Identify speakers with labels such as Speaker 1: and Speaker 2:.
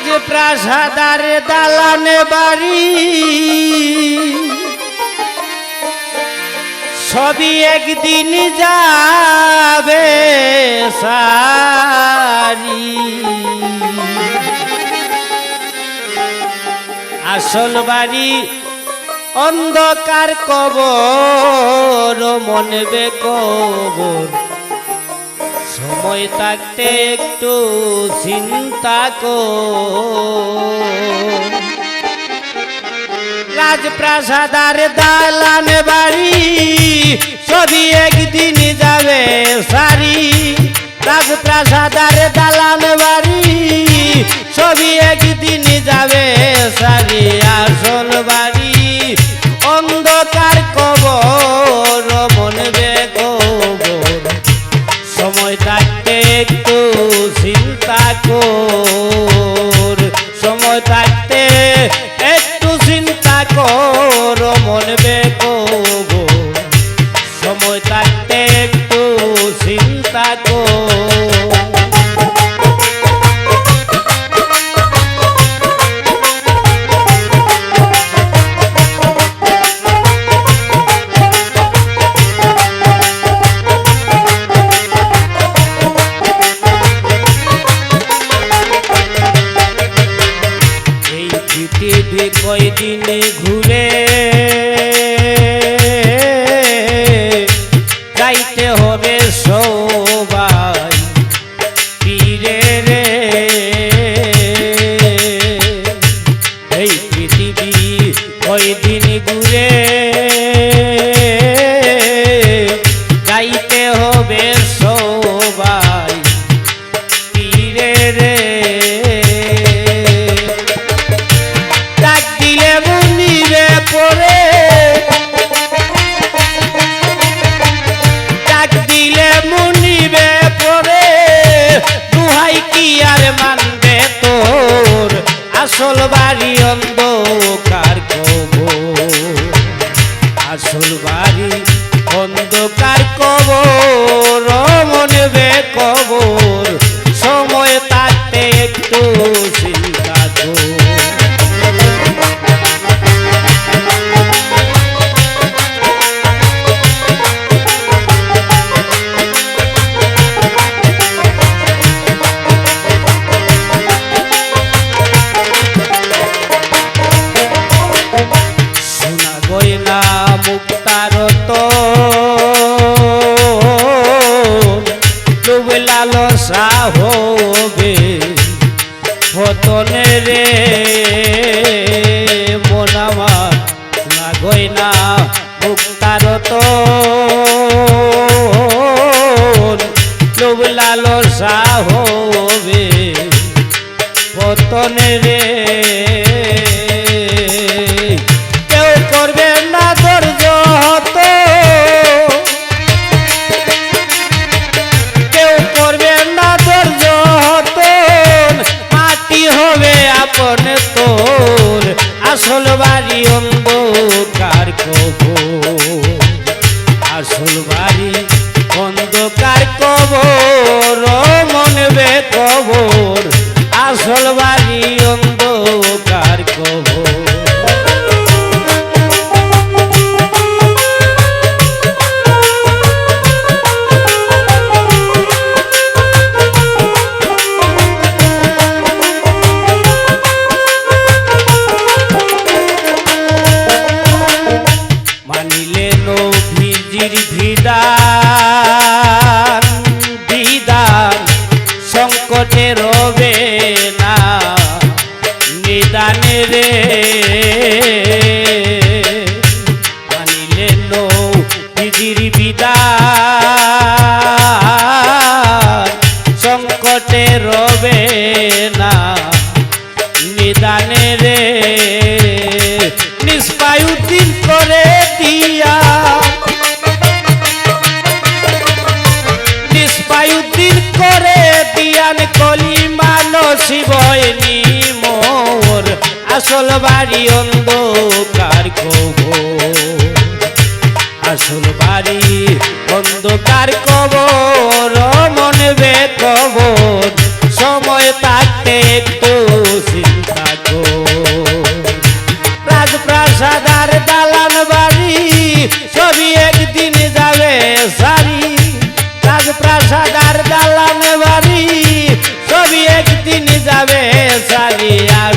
Speaker 1: রাজপ্রাসাদার দালানে বাড়ি সবই একদিন যাবে সারি। আসল বাড়ি অন্ধকার কবর, মনবে কবর। সময় থাকতে একটু চিন্তা কর। রাজপ্রাসাদার দালান বাড়ি সবই একদিন যাবে সারি। রাজপ্রাসাদার দালান বাড়ি সবই একদিন যাবে সারি। আসল বাড়ি অন্ধকার কবর, মনবে কবর। সময় থাকতে একটু চিন্তা কর। সময় থাকতে একটু চিন্তা কর, মনবে কবর। সময় থাকতে একটু চিন্তা কর। কয়দিনে ঘুরে যাইতে হবে সবাই ফিরে রে। এই পৃথিবী কয়দিন ঘুরে যাইতে হবে সবাই ফিরে রে। ডাক দিলে মুনিবে পরে দুহাই কি আর মানবে তোর। আসল বাড়ি অন্ধকার কবর, আসল বাড়ি অন্ধকার কবর, মনবে কবর। সময় থাকতে একটু চিন্তা কর। লালসা হবে পতনে রে। মন আমার না গয়না মুক্তার তো লোভ লালসা হবে পতনে রে। কেউ করবে না ধৈর্য হত, কেউ করবে না ধৈর্য হত, মাটি হবে আপন তোর। আসল বাড়ি অন্ধকার কবর, আসল বাড়ি অন্ধকার কবর, মনবে কবর। আসল বাড়ি অন্ধকার কবর। বিধান বিধান সংকটে রবে না নিদানে রে। মানিলে নবীর বিধান সংকটে রবে না নিদানে রে। নিষ্পায়ুদ্দিন করে দিয়া, নিষ্পায়ুদ্দিন করে দিয়ান কলিমা নসিবয় নিমোর। আসল বাড়ি অন্ধকার কবর, আসল বাড়ি অন্ধকার কবর, মনবে কবর। সময় থাকতে একটু সাদার দালানে বাড়ি সবই একদিন যাবে সারিয়া